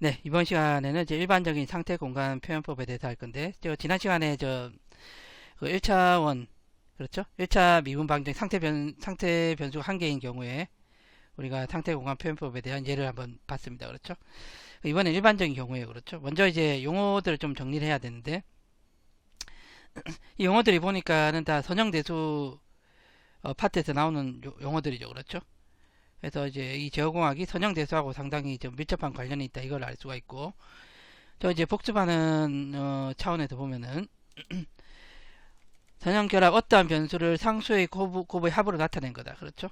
네, 이번 시간에는 이제 일반적인 상태 공간 표현법에 대해서 할 건데, 지난 시간에 그 1차원, 그렇죠? 1차 미분 방정 상태 변수가 한 개인 경우에 우리가 상태 공간 표현법에 대한 예를 한번 봤습니다. 그렇죠? 이번엔 일반적인 경우에 그렇죠? 먼저 이제 용어들을 좀 정리를 해야 되는데, 이 용어들이 보니까는 다 선형대수 파트에서 나오는 용어들이죠. 그렇죠? 그래서 이제 이 제어공학이 선형대수하고 상당히 좀 밀접한 관련이 있다. 이걸 알 수가 있고, 저 이제 복습하는 차원에서 보면은 선형결합 어떠한 변수를 상수의 곱의 합으로 나타낸 거다. 그렇죠?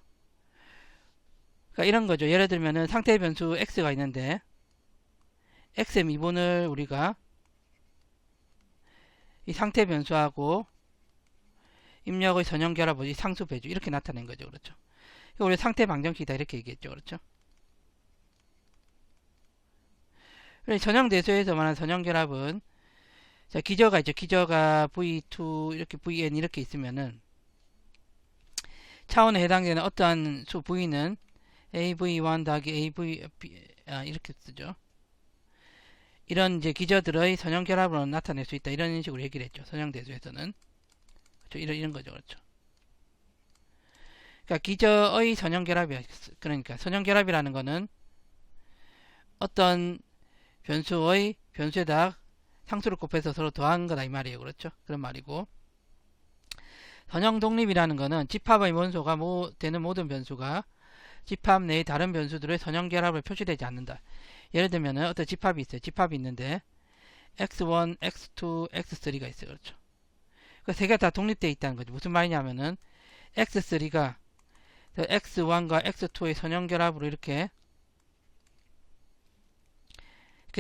그러니까 이런 거죠. 예를 들면은 상태 변수 x가 있는데 x의 미분을 우리가 이 상태 변수하고 입력의 선형결합을 이 상수 배주 이렇게 나타낸 거죠. 그렇죠? 우리 상태 방정식이다 이렇게 얘기했죠. 그렇죠? 선형대수에서 말하는 선형결합은 자, 기저가 있죠. 기저가 v2 이렇게 vn 이렇게 있으면은 차원에 해당되는 어떠한 수 v는 av1 더하기 av 이렇게 쓰죠. 이런 이제 기저들의 선형결합으로 나타낼 수 있다. 이런 식으로 얘기를 했죠. 선형대수에서는. 그렇죠? 이런 거죠. 그렇죠. 그러니까 기저의 선형결합이야. 그러니까 선형결합이라는 거는 어떤 변수에다 상수를 곱해서 서로 더한 거다 이 말이에요. 그렇죠? 그런 말이고, 선형 독립이라는 거는 집합의 원소가 되는 모든 변수가 집합 내의 다른 변수들의 선형 결합을 표시되지 않는다. 예를 들면은 어떤 집합이 있어요. 집합이 있는데 x1, x2, x3가 있어요. 그렇죠? 그 세 개 다 독립되어 있다는 거죠. 무슨 말이냐면은 x3가 x1과 x2의 선형 결합으로 이렇게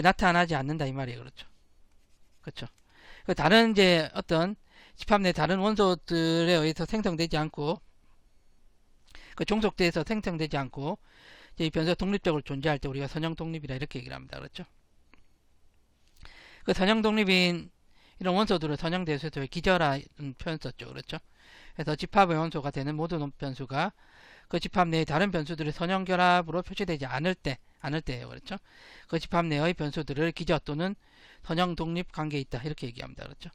나타나지 않는다 이 말이에요. 그렇죠? 그렇죠. 그 다른 이제 어떤 집합 내 다른 원소들에 의해서 생성되지 않고 그 종속돼서 생성되지 않고 이제 이 변수가 독립적으로 존재할 때 우리가 선형 독립이라 이렇게 얘기를 합니다. 그렇죠? 그 선형 독립인 이런 원소들을 선형 대수에서 기저라는 표현 썼죠. 그렇죠? 그래서 집합의 원소가 되는 모든 변수가 그 집합 내의 다른 변수들의 선형 결합으로 표시되지 않을 때예요. 그렇죠? 그 집합 내의 변수들을 기저 또는 선형 독립 관계에 있다. 이렇게 얘기합니다. 그렇죠?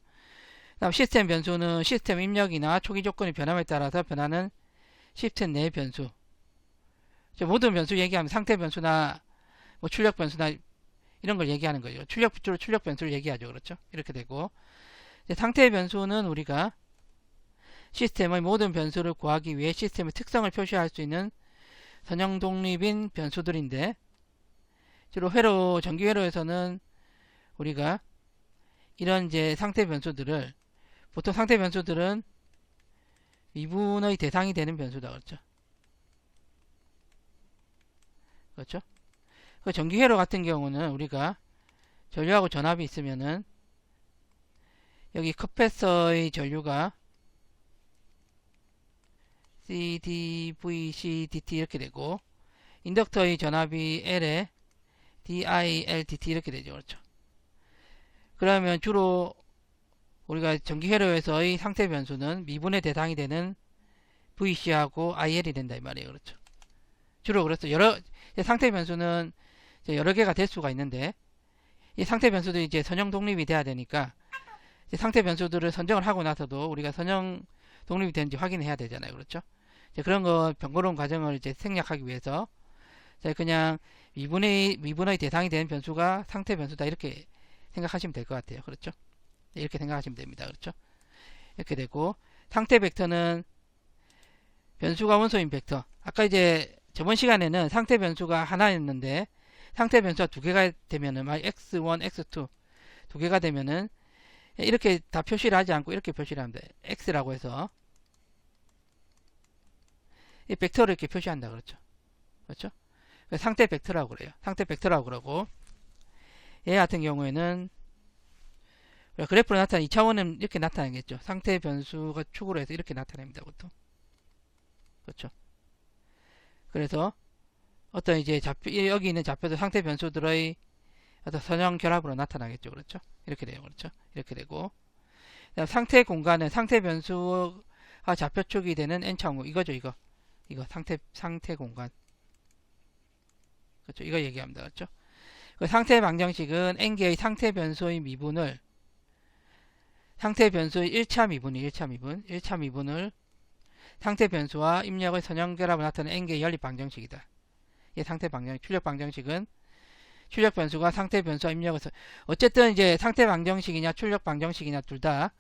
다음 시스템 변수는 시스템 입력이나 초기 조건의 변함에 따라서 변하는 시스템 내의 변수. 모든 변수 얘기하면 상태 변수나 뭐 출력 변수나 이런 걸 얘기하는 거죠. 출력 변수를 얘기하죠. 그렇죠? 이렇게 되고, 상태 변수는 우리가 시스템의 모든 변수를 구하기 위해 시스템의 특성을 표시할 수 있는 선형 독립인 변수들인데, 주로 전기 회로에서는 우리가 이런 이제 상태 변수들을 보통 상태 변수들은 미분의 대상이 되는 변수다. 그렇죠? 그렇죠? 그 전기 회로 같은 경우는 우리가 전류하고 전압이 있으면은 여기 컵패서의 전류가 CdV, CDT 이렇게 되고 인덕터의 전압이 L에 DILDT 이렇게 되죠. 그렇죠? 그러면 주로 우리가 전기 회로에서의 상태 변수는 미분의 대상이 되는 VC하고 IL이 된다 이 말이에요. 그렇죠? 주로 그래서 상태 변수는 여러 개가 될 수가 있는데 이 상태 변수들이 이제 선형 독립이 돼야 되니까 상태 변수들을 선정을 하고 나서도 우리가 선형 독립이 되는지 확인해야 되잖아요. 그렇죠? 그런 거 번거로운 과정을 이제 생략하기 위해서 그냥 미분의 대상이 되는 변수가 상태 변수다 이렇게 생각하시면 될 것 같아요. 그렇죠? 이렇게 생각하시면 됩니다. 그렇죠? 이렇게 되고, 상태 벡터는 변수가 원소인 벡터. 아까 이제 저번 시간에는 상태 변수가 하나였는데 상태 변수가 두 개가 되면은 x1, x2 두 개가 되면은 이렇게 다 표시를 하지 않고 이렇게 표시를 합니다. x라고 해서 이 벡터를 이렇게 표시한다. 그렇죠? 그렇죠? 상태 벡터라고 그래요. 상태 벡터라고 그러고, 얘 같은 경우에는 그래프로 나타나는 2차원은 이렇게 나타나겠죠. 상태 변수가 축으로 해서 이렇게 나타냅니다. 보통. 그렇죠. 그래서 어떤 이제 여기 있는 좌표도 상태 변수들의 어떤 선형 결합으로 나타나겠죠. 그렇죠. 이렇게 돼요. 그렇죠. 이렇게 되고, 상태 공간은 상태 변수와 좌표축이 되는 n차원 이거죠. 이거 상태 공간. 그렇죠. 이거 얘기합니다. 그렇죠. 그 상태 방정식은 n개의 상태 변수의 미분을 상태 변수의 1차 미분을 상태 변수와 입력의 선형결합을 나타내는 n개의 연립 방정식이다. 이 상태 방정식, 출력 방정식은 출력 변수가 상태 변수와 입력을 어쨌든 이제 상태 방정식이냐 출력 방정식이냐 둘 다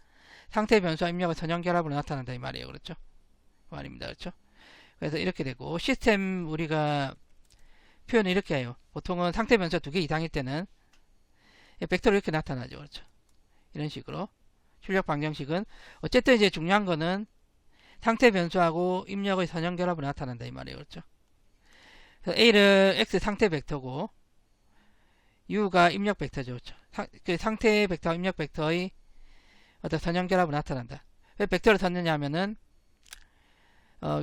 상태 변수와 입력의 선형결합으로 나타난다 이 말이에요. 그렇죠? 그 말입니다. 그렇죠? 그래서 이렇게 되고 시스템 우리가 표현을 이렇게 해요. 보통은 상태 변수가 2개 이상일 때는 벡터로 이렇게 나타나죠. 그렇죠? 이런 식으로 출력 방정식은 어쨌든 이제 중요한 거는 상태 변수하고 입력의 선형결합으로 나타난다 이 말이에요. 그렇죠? 그래서 A를 X 상태 벡터고 U가 입력 벡터죠. 그렇죠? 그 상태 벡터와 입력 벡터의 어떤 선형결합으로 나타난다. 왜 벡터를 썼느냐 하면은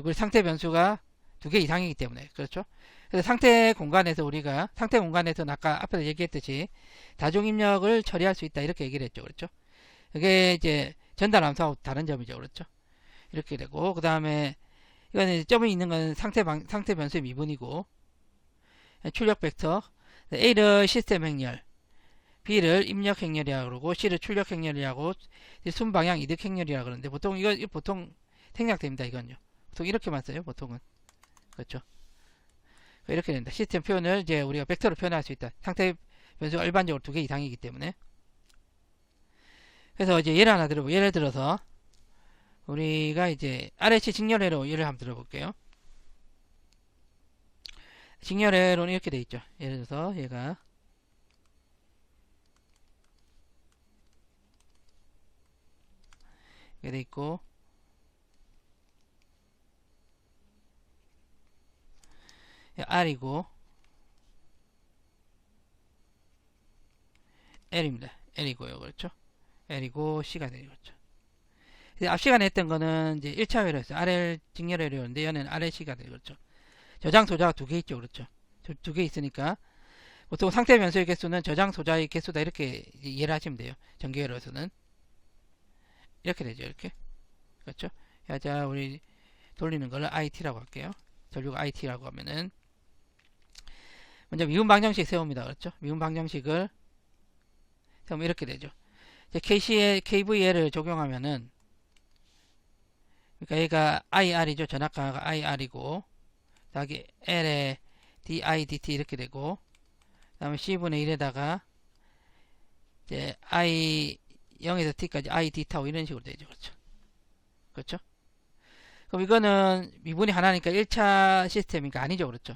우리 상태 변수가 2개 이상이기 때문에 그렇죠. 그래서 상태 공간에서는 아까 앞에서 얘기했듯이 다중 입력을 처리할 수 있다 이렇게 얘기를 했죠. 그렇죠. 이게 이제 전달 함수하고 다른 점이죠. 그렇죠. 이렇게 되고 그 다음에 이거는 점이 있는 건 상태 변수의 미분이고 출력 벡터 A를 시스템 행렬 B를 입력 행렬이라고 그러고 C를 출력 행렬이라고 순방향 이득 행렬이라고 그러는데 보통 이거 보통 생략됩니다. 이건요. 보통 이렇게만 써요. 보통은 그렇죠. 이렇게 된다. 시스템 표현을 이제 우리가 벡터로 표현할 수 있다. 상태 변수가 일반적으로 2개 이상이기 때문에. 그래서 이제 예를 하나 들어보고 예를 들어서 우리가 이제 RHC 직렬회로 예를 한번 들어볼게요. 직렬회로는 이렇게 돼 있죠. 예를 들어서 얘가 이렇게 돼 있고 R이고 L입니다. L이고요. 그렇죠? L이고 C가 되겠죠. 앞 시간에 했던 거는 이제 1차 회로였어요. RL 직렬 회로였는데 얘는 RLC가 되겠죠. 저장 소자가 2개 있죠. 그렇죠? 2개 있으니까 보통 상태 변수의 개수는 저장 소자의 개수다 이렇게 이해를 하시면 돼요. 전기 회로에서는 이렇게 되죠. 이렇게. 그렇죠? 자, 우리 돌리는 거를 IT라고 할게요. 전류가 IT라고 하면은 먼저 미분 방정식 세웁니다. 그렇죠? 미분 방정식을 세우면 이렇게 되죠. 이제 KVL을 적용하면은 그러니까 얘가 IR이죠. 전압가가 IR이고 여기 L에 DIDT 이렇게 되고 그 다음에 C분의 1에다가 이제 I 0에서 T까지 ID 타고 이런 식으로 되죠. 그렇죠? 그렇죠? 그럼 이거는 미분이 하나니까 1차 시스템이니까 아니죠. 그렇죠?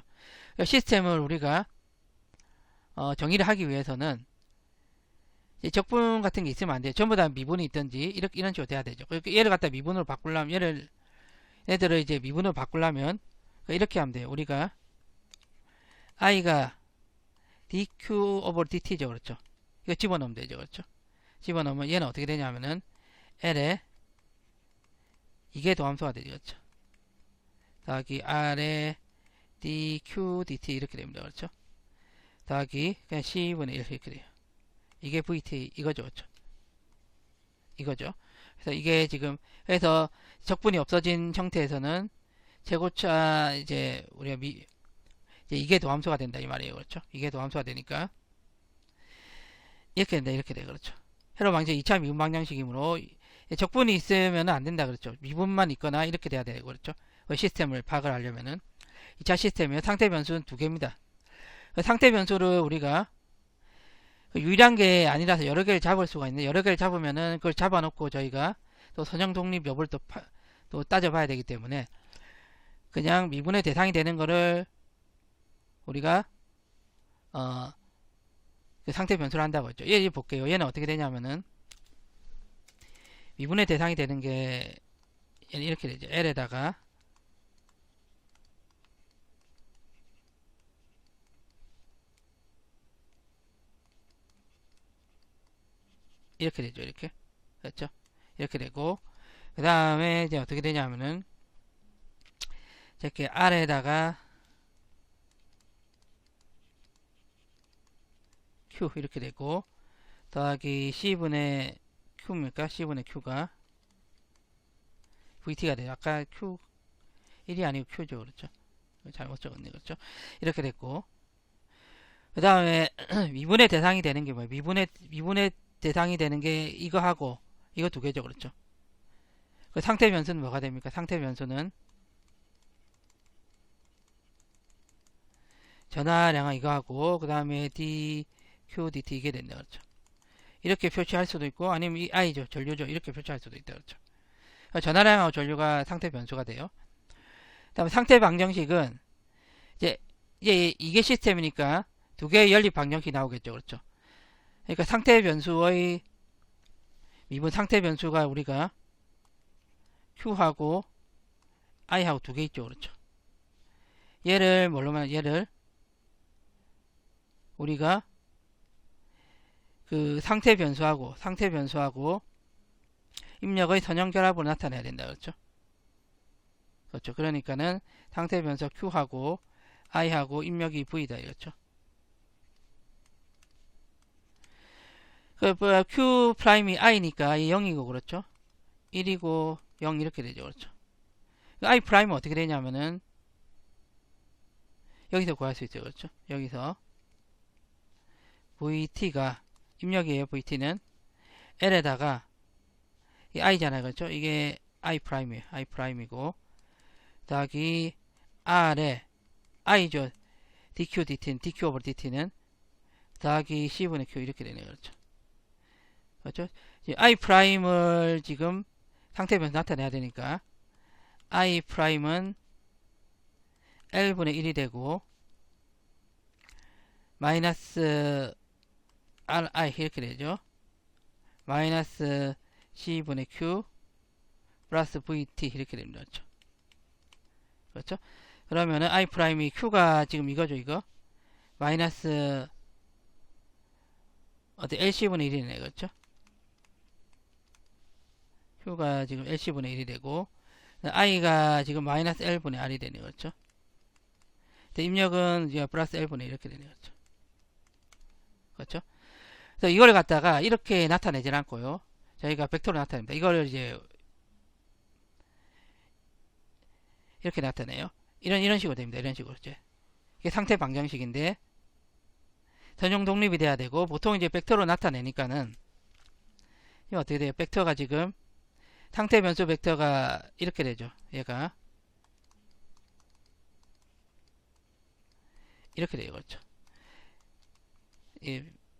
시스템을 우리가 정의를 하기 위해서는 적분 같은 게 있으면 안 돼요. 전부 다 미분이 있든지 이런 식으로 돼야 되죠. 얘를 갖다 미분으로 바꾸려면 얘들을 이제 미분으로 바꾸려면 이렇게 하면 돼요. 우리가 i가 dq over dt죠. 그렇죠? 이거 집어넣으면 되죠. 그렇죠? 집어넣으면 얘는 어떻게 되냐면은 l에 이게 도함수가 되죠. 그렇죠? 더하기 r에 dq dt 이렇게 됩니다. 그렇죠? 더하기 그냥 c분의 1 이렇게 돼요. 이게 VT 이거죠. 그렇죠? 이거죠. 그래서 이게 지금 그래서 적분이 없어진 형태에서는 최고차 이제 우리가 이제 이게 도함수가 된다 이 말이에요. 그렇죠? 이게 도함수가 되니까 이렇게 된다. 이렇게 돼. 그렇죠? 회로 방정 2차 미분 방정식이므로 적분이 있으면 안 된다. 그렇죠? 미분만 있거나 이렇게 돼야 되고 그렇죠? 시스템을 파악을 하려면은 2차 시스템이면 상태 변수는 2개입니다. 상태 변수를 우리가 유일한 게 아니라서 여러 개를 잡을 수가 있는데 여러 개를 잡으면은 그걸 잡아놓고 저희가 또 선형 독립 여부를 또 따져봐야 되기 때문에 그냥 미분의 대상이 되는 거를 우리가 그 상태 변수를 한다고 했죠. 얘 볼게요. 얘는 어떻게 되냐면은 미분의 대상이 되는 게 얘는 이렇게 되죠. L에다가 이렇게 되죠. 이렇게. 그렇죠? 이렇게 되고 그 다음에 이제 어떻게 되냐면은 이렇게 R에다가 Q 이렇게 되고 더하기 C분의 Q입니까? C분의 Q가 VT가 돼요. 아까 Q 1이 아니고 Q죠. 그렇죠? 잘못 적었네. 그렇죠? 이렇게 됐고 그 다음에 미분의 대상이 되는 게 뭐예요? 미분의 대상이 되는 게 이거하고 이거 두 개죠. 그렇죠? 그 상태 변수는 뭐가 됩니까? 상태 변수는 전화량은 이거하고 그 다음에 dq dt 이게 된다. 그렇죠? 이렇게 표시할 수도 있고 아니면 이 i죠. 전류죠. 이렇게 표시할 수도 있다. 그렇죠? 전화량하고 전류가 상태 변수가 돼요. 그 다음에 상태 방정식은 이제 이게 시스템이니까 두 개의 연립 방정식이 나오겠죠. 그렇죠? 그러니까 상태 변수의 미분 상태 변수가 우리가 q하고 i하고 두 개 있죠. 그렇죠? 얘를 뭘로 말하면 얘를 우리가 그 상태 변수하고 입력의 선형결합으로 나타내야 된다. 그렇죠? 그렇죠. 그러니까는 상태 변수 q하고 i하고 입력이 v다. 이렇죠? 그 q 프라임이 i니까 이 0이고 그렇죠? 1이고 0 이렇게 되죠. 그렇죠? i 프라임은 어떻게 되냐면은 여기서 구할 수 있죠. 그렇죠? 여기서 vt가 입력이에요. vt는 l에다가 이 i잖아요. 그렇죠? 이게 i 프라임이에요. i 프라임이고 더하기 r에 i죠. dq dt는 dq over dt는 더하기 c분의 q 이렇게 되네요. 그렇죠? 그렇죠? i 프라임을 지금 상태 변수 나타내야 되니까 i 프라임은 l분의 1이 되고 마이너스 ri 이렇게 되죠. 마이너스 c분의 q 플러스 vt 이렇게 됩니다. 그렇죠? 그렇죠? 그러면은 i 프라임이 q가 지금 이거죠. 이거 마이너스 lc분의 1이네. 그렇죠? q가 지금 lc분의 1이 되고 i가 지금 마이너스 l분의 r이 되네요. 그렇죠? 입력은 이제 플러스 l분의 이렇게 되네요. 그렇죠? 그렇죠? 그래서 이걸 갖다가 이렇게 나타내질 않고요. 저희가 벡터로 나타냅니다. 이걸 이제 이렇게 나타내요. 이런 식으로 됩니다. 이런 식으로. 이게 상태 방정식인데 전용 독립이 돼야 되고 보통 이제 벡터로 나타내니까는 이거 어떻게 돼요? 벡터가 지금 상태 변수 벡터가 이렇게 되죠. 얘가 이렇게 돼요. 그렇죠?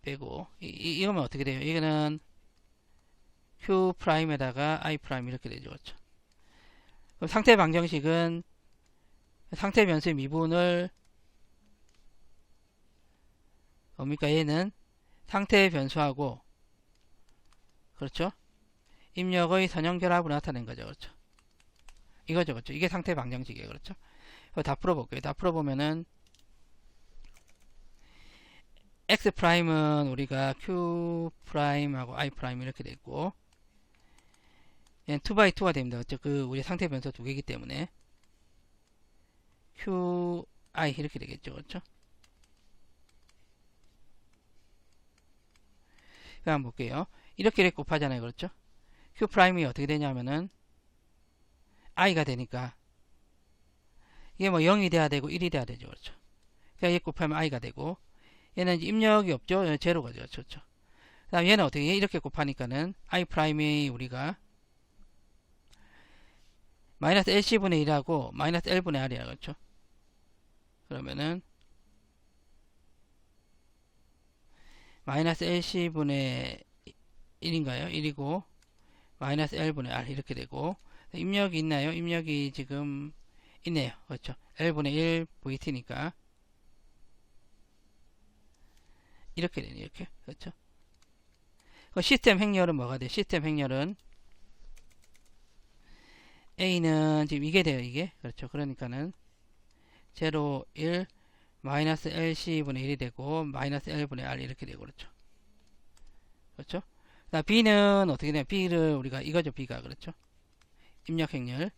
빼고 이거면 어떻게 돼요? 이거는 q 프라임에다가 i 프라임 이렇게 되죠. 그렇죠? 그럼 상태 방정식은 상태 변수의 미분을 뭡니까? 얘는 상태 변수하고 그렇죠? 입력의 선형결합으로 나타낸 거죠. 그렇죠? 이거죠. 그렇죠? 이게 상태 방정식이에요. 그렇죠? 다 풀어볼게요. 다 풀어보면은 x 프라임은 우리가 q 프라임하고 i 프라임 이렇게 돼 있고 얘는 2x2가 됩니다. 그렇죠? 우리 상태 변수 두 개이기 때문에 qi 이렇게 되겠죠. 그렇죠? 한번 볼게요. 이렇게 곱하잖아요. 그렇죠? q 프라임이 어떻게 되냐면은 i가 되니까 이게 뭐 0이 돼야 되고 1이 돼야 되죠. 그렇죠? 그러니까 얘 곱하면 i가 되고 얘는 이제 입력이 없죠. 제로가 되죠. 그렇죠? 그 다음 얘는 어떻게 이렇게 곱하니까는 i 프라임이 우리가 마이너스 lc분의 1하고 마이너스 l분의 r이야. 그렇죠? 그러면은 마이너스 lc분의 1인가요? 1이고 마이너스 l분의 r 이렇게 되고 입력이 있나요? 입력이 지금 있네요. 그렇죠? l분의 1 vt니까 이렇게 되네요. 이렇게. 그렇죠? 시스템 행렬은 뭐가 돼요? 시스템 행렬은 A는 지금 이게 돼요. 이게. 그렇죠? 그러니까는 0, 1, 마이너스 LC분의 1이 되고 마이너스 L분의 R 이렇게 되고 그렇죠? 그렇죠? B는 어떻게 되냐? B를 우리가 이거죠. B가. 그렇죠? 입력 행렬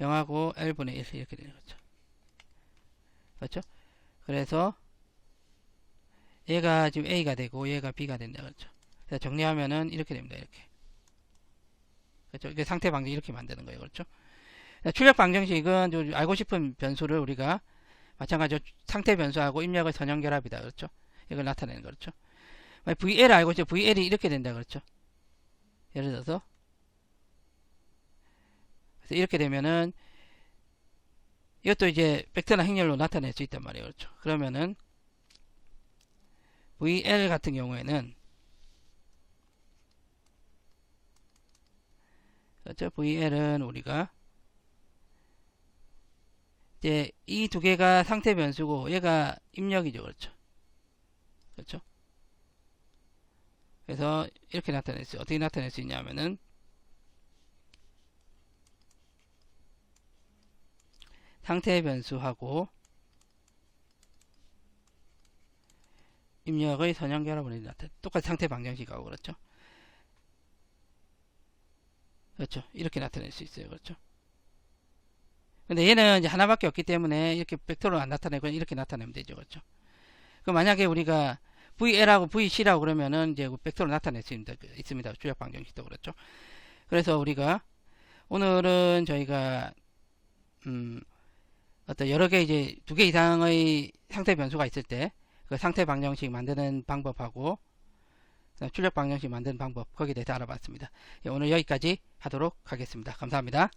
0하고 L분의 1 이렇게 되는 거죠. 그렇죠? 그래서 얘가 지금 A가 되고 얘가 B가 된다. 그렇죠? 그래서 정리하면은 이렇게 됩니다. 이렇게. 그렇죠? 이게 상태 방정 이렇게 만드는 거예요. 그렇죠? 출력 방정식은 알고 싶은 변수를 우리가 마찬가지로 상태 변수하고 입력의 선형결합이다. 그렇죠? 이걸 나타내는 거죠. VL 알고 있죠? VL이 이렇게 된다 그렇죠? 예를 들어서 그래서 이렇게 되면은 이것도 이제 벡터나 행렬로 나타낼 수 있단 말이에요. 그렇죠? 그러면은 VL 같은 경우에는 그렇죠? VL은 우리가 이제 이 두 개가 상태 변수고 얘가 입력이죠. 그렇죠? 그렇죠? 그래서 이렇게 나타낼 수, 어떻게 나타낼 수 있냐면은 상태 변수하고 입력의 선형결합을 나타내. 똑같이 상태 방정식하고 그렇죠? 그렇죠? 이렇게 나타낼 수 있어요. 그렇죠? 근데 얘는 이제 하나밖에 없기 때문에 이렇게 벡터로 안 나타내고 이렇게 나타내면 되죠. 그렇죠? 그 만약에 우리가 VL하고 VC라고 그러면은 이제 벡터로 나타낼 수 있습니다. 주력 방정식도 그렇죠. 그래서 우리가 오늘은 저희가 어떤 여러 개 이제 두 개 이상의 상태 변수가 있을 때 그 상태 방정식 만드는 방법하고 출력 방정식 만드는 방법 거기에 대해서 알아봤습니다. 오늘 여기까지 하도록 하겠습니다. 감사합니다.